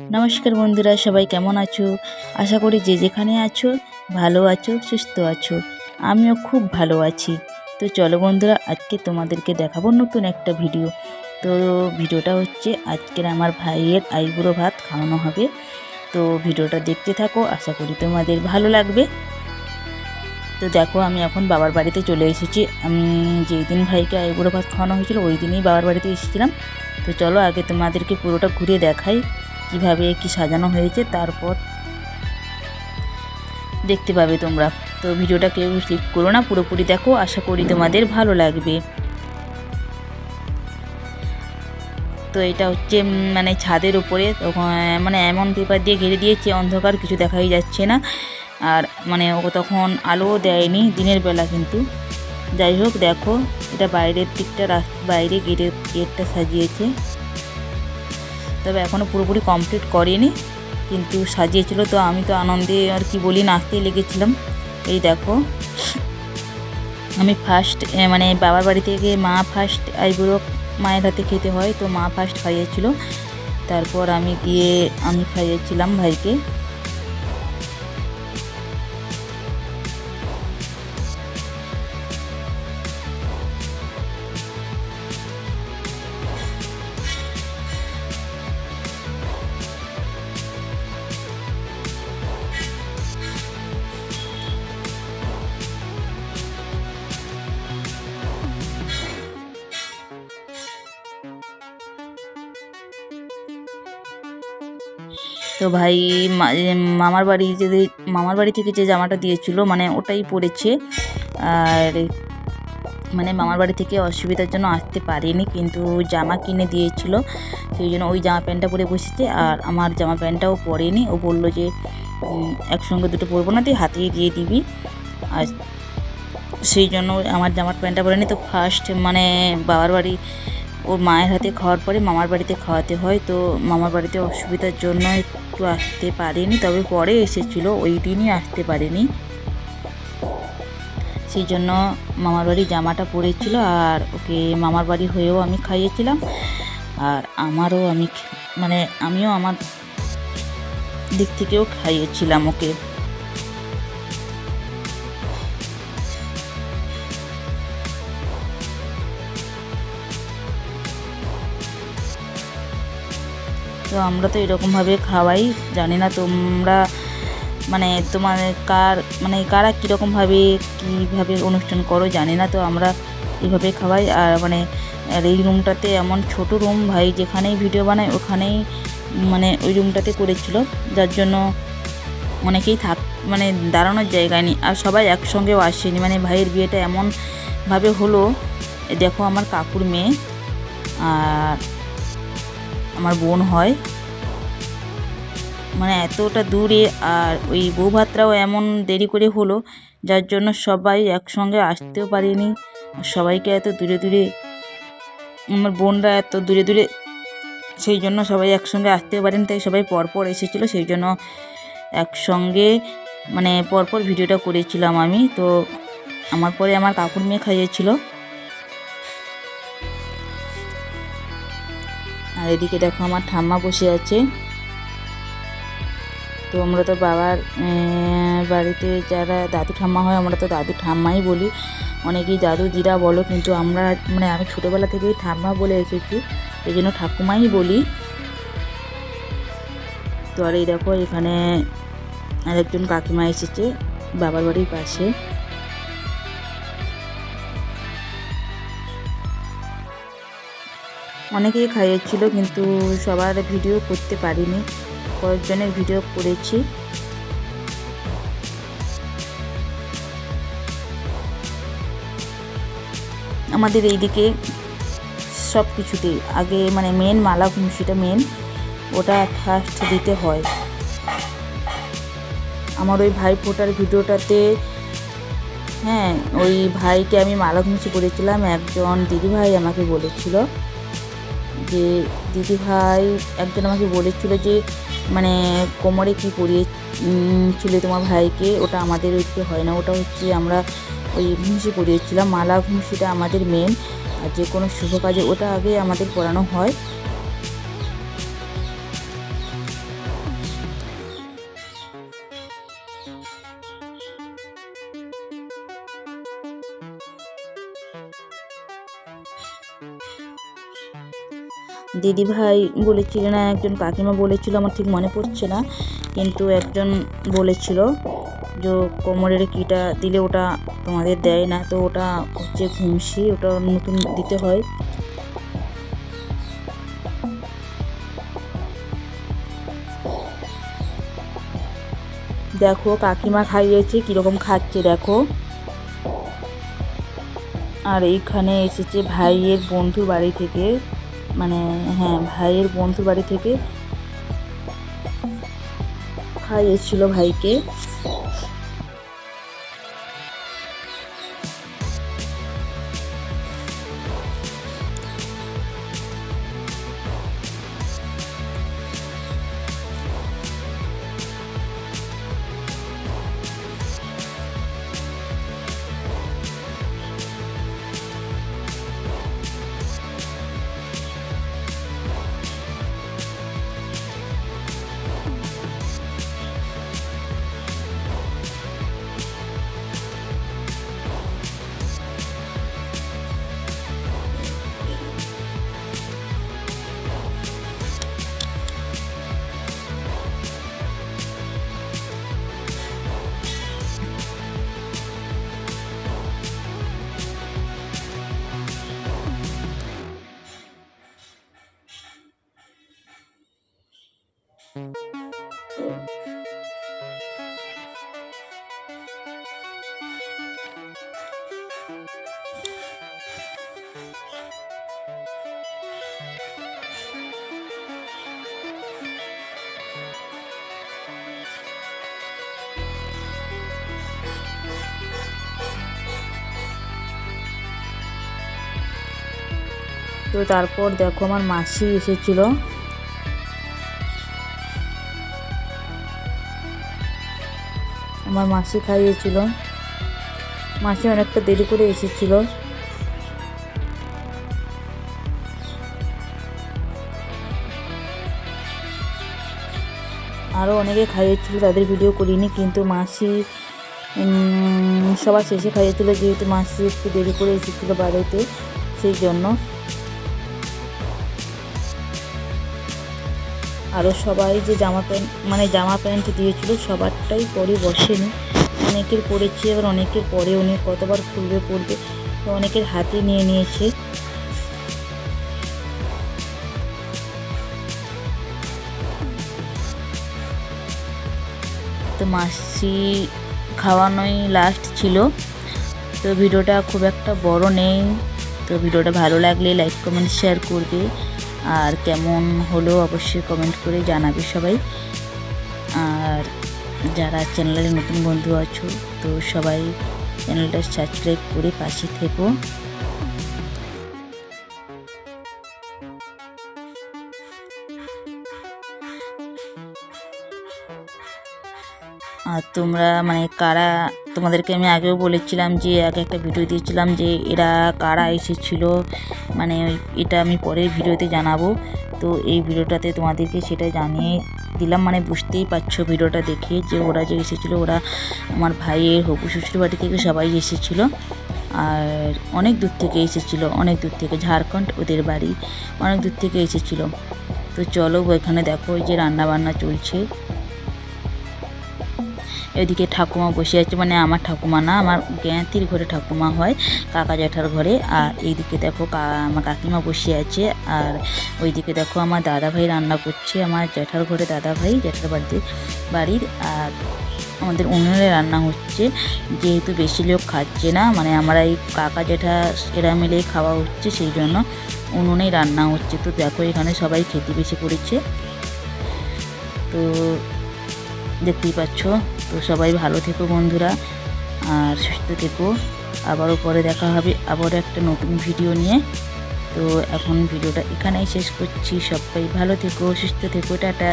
নমস্কার বন্ধুরা, সবাই কেমন আছো? আশা করি যে যেখানে আছো ভালো আছো, সুস্থ আছো। আমিও খুব ভালো আছি। তো চলো বন্ধুরা, আজকে তোমাদেরকে দেখাবো নতুন একটা ভিডিও। তো ভিডিওটা হচ্ছে আজকের আমার ভাইয়ের আইবুড়ো ভাত খাওয়ানো হবে। তো ভিডিওটা দেখতে থাকো, আশা করি তোমাদের ভালো লাগবে। তো দেখো, আমি এখন বাবার বাড়িতে চলে এসেছি। আমি যেই দিন ভাইকে আইবুড়ো ভাত খাওয়ানো হয়েছিল ওই দিনই বাবার বাড়িতে এসেছিলাম। তো চলো আগে তোমাদেরকে পুরোটা ঘুরে দেখাই কিভাবে কি সাজানো হয়েছে, তারপর দেখতে পাবে তোমরা। তো ভিডিওটা কেউ স্কিপ করো না, পুরোপুরি দেখো, আশা করি তোমাদের ভালো লাগবে। তো এটা হচ্ছে মানে ছাদের উপরে, তখন মানে এমন পেপার দিয়ে ঘিরে দিয়েছে, অন্ধকার, কিছু দেখাই যাচ্ছে না। আর মানে ও তখন আলো দেয়নি, দিনের বেলা কিন্তু। যাই হোক, দেখো এটা বাইরের দিকটা, বাইরে গেটটা সাজিয়েছে। তবে এখনও পুরোপুরি কমপ্লিট করেনি, কিন্তু সাজিয়েছিল। তো আমি তো আনন্দে আর কি বলি, নাচতেই লেগেছিলাম। এই দেখো, আমি ফার্স্ট মানে বাবার বাড়ি থেকে মা ফার্স্ট আইবুড়ো মায়ের হাতে খেতে হয়, তো মা ফার্স্ট খাইয়েছিল, তারপর আমি খাইয়েছিলাম ভাইকে। তো ভাই মামার বাড়ি থেকে যে জামাটা দিয়েছিল মানে ওটাই পরেছে। আর মানে মামার বাড়ি থেকে অসুবিধার জন্য আসতে পারেনি, কিন্তু জামা কিনে দিয়েছিল, সেই জন্য ওই জামা প্যান্টটা পরে বসেছে। আর আমার জামা প্যান্টটাও পরেনি, ও বললো যে একসঙ্গে দুটো পরবো না, তুই হাতেই দিয়ে দিবি। আর সেই জন্য আমার জামার প্যান্টটা পরেনি। তো ফার্স্ট মানে বাবার বাড়ি ওর মায়ের হাতে খাওয়ার পরে মামার বাড়িতে খাওয়াতে হয়। তো মামার বাড়িতে অসুবিধার জন্য একটু আসতে পারেনি, তবে পরে এসেছিলো, ওই দিনই আসতে পারেনি। সেই জন্য মামার বাড়ি জামাটা পরেছিল, আর ওকে মামার বাড়ি হয়েও আমি খাইয়েছিলাম। আর আমিও আমার দিক থেকেও খাইয়েছিলাম ওকে। তো আমরা তো এরকমভাবে খাওয়াই, জানি না তোমরা মানে কারা কীভাবে অনুষ্ঠান করো জানি না। তো আমরা এইভাবে খাওয়াই। আর আর এই রুমটাতে এমন ছোট রুম, ভাই যেখানেই ভিডিও বানায় ওখানেই মানে ওই রুমটাতে করেছিল, যার জন্য অনেকেই দাঁড়ানোর জায়গায় নেই। আর সবাই একসঙ্গেও আসেনি, মানে ভাইয়ের বিয়েটা এমনভাবে হলো। দেখো, আমার কাকুর মেয়ে আর আমার বোন হয়, মানে এতটা দূরে। আর ওই বউ ভাতটাও এমন দেরি করে হলো, যার জন্য সবাই একসঙ্গে আসতেও পারেনি। সবাইকে এত দূরে দূরে, আমার বোনরা এত দূরে দূরে, সেই জন্য সবাই একসঙ্গে আসতেও পারেনি। তাই সবাই পরপর এসেছিলো, সেই জন্য একসঙ্গে পরপর ভিডিওটা করেছিলাম আমি। তো আমার পরে আমার কাকুর মেয়ে খাইয়েছিল। আর এদিকে দেখো, আমার ঠাম্মা বসে আছে। তো আমরা তো বাবার বাড়িতে যারা দাদু ঠাম্মা হয়, আমরা তো দাদু ঠাম্মাই বলি, অনেকেই দাদু দিদা বলো, কিন্তু আমরা আমি ছোটোবেলা থেকেই ঠাম্মা বলে এসেছি, এই জন্য ঠাকুমাই বলি। তো আর এই দেখো, এখানে আরেকজন কাকিমা এসেছে বাবার বাড়ির পাশে। অনেকেই খাইয়েছিল, কিন্তু সবার ভিডিও করতে পারিনি, কয়েকজনের ভিডিও করেছি। আমাদের এইদিকে সব কিছুতেই আগে মেন মালা ঘুমসিটা ওটা ফার্স্ট দিতে হয়। আমার ওই ভাই ফোটার ভিডিওটাতে, হ্যাঁ, ওই ভাইকে আমি মালা ঘুমসি করেছিলাম। একজন দিদিভাই আমাকে বলেছিল যে একজন আমাকে বলেছিল যে কোমরে কি পরিয়েছিলে তোমার ভাইকে, ওটা আমাদের ওইদিকে হয় না, ওটা হচ্ছে আমরা ওই ঘুমসি পরিয়েছিলাম। মালা ঘুমসিটা আমাদের মেন, আর যে কোনো শুভ কাজে ওটা আগে আমাদের পরানো হয়। দিদিভাই বলেছিল না একজন কাকিমা বলেছিল, আমার ঠিক মনে পড়ছে না, কিন্তু একজন বলেছিল যে কোমরের কিটা দিলে ওটা তোমাদের দেয় না, তো ওটা হচ্ছে ঘুমসি, ওটা নতুন দিতে হয়। দেখো কাকিমা খাইয়েছে, কীরকম খাচ্ছে দেখো। আর এইখানে এসেছে ভাইয়ের বন্ধুর বাড়ি থেকে, মানে হ্যাঁ ভাইয়ের বন্ধুর বাড়ি থেকে খাইয়েছিল ভাইকে। তো তারপর দেখো আমার মাসি এসেছিল, আমার মাসি খাইয়েছিল। মাসি অনেকটা দেরি করে এসেছিল। আরও অনেকে খাইয়েছিল, তাদের ভিডিও করিনি, কিন্তু মাসি সবার শেষে খাইয়েছিল, যেহেতু মাসি একটু দেরি করে এসেছিলো বাড়িতে, সেই জন্য। আরও সবাই যে জামা প্যান্ট দিয়েছিল সবারটাই পরে বসেনি, অনেকের পরেছে, আবার অনেকের পরে উনি কতবার খুলবে পরবে, তো অনেকের হাতে নিয়ে নিয়েছে। তো মাসি খাওয়ানোই লাস্ট ছিল। তো ভিডিওটা খুব একটা বড় নেই, তো ভিডিওটা ভালো লাগলে লাইক কমেন্ট শেয়ার করবে, আর কেমন হলো অবশ্যই কমেন্ট করে জানাবে সবাই। আর যারা চ্যানেলের নতুন বন্ধু আছো, তো সবাই চ্যানেলটা সাবস্ক্রাইব করে পাশে থেকো। আর তোমরা কারা, তোমাদেরকে আমি আগেও বলেছিলাম যে আগে একটা ভিডিও দিয়েছিলাম যে এরা কারা এসেছিলো, এটা আমি পরের ভিডিওতে জানাবো। তো এই ভিডিওটাতে তোমাদেরকে সেটা জানিয়ে দিলাম, বুঝতেই পারছো ভিডিওটা দেখে যে ওরা যে এসেছিলো, ওরা আমার ভাইয়ের হবু শ্বশুর বাড়ি থেকে সবাই এসেছিলো। আর অনেক দূর থেকে এসেছিলো, অনেক দূর থেকে, ঝাড়খণ্ড ওদের বাড়ি, অনেক দূর থেকে এসেছিলো। তো চলো ওইখানে দেখো ওই যে রান্না বান্না চলছে। এদিকে ঠাকুমা বসে আছে, আমার ঠাকুমা না, আমার জ্ঞাতির ঘরে ঠাকুমা হয়, কাকা জ্যাঠার ঘরে। আর এইদিকে দেখো আমার কাকিমা বসে আছে, আর ওইদিকে দেখো আমার দাদাভাই রান্না করছে, আমার জ্যাঠার ঘরে দাদাভাই, জ্যাঠার বাড়ির। আর আমাদের উনুনে রান্না হচ্ছে, যেহেতু বেশি লোক খাচ্ছে না, আমরা এই কাকা জ্যাঠা এরা মিলেই খাওয়া হচ্ছে, সেই জন্য উনুনেই রান্না হচ্ছে। তো দেখো এখানে সবাই খেতে বেশি পড়েছে, তো দেখতেই পাচ্ছ। তো সবাই ভালো থেকো বন্ধুরা, আর সুস্থ থেকো। আবারও পরে দেখা হবে আবারও একটা নতুন ভিডিও নিয়ে। তো এখন ভিডিওটা এখানেই শেষ করছি, সবাই ভালো থেকো, সুস্থ থেকো, টাটা।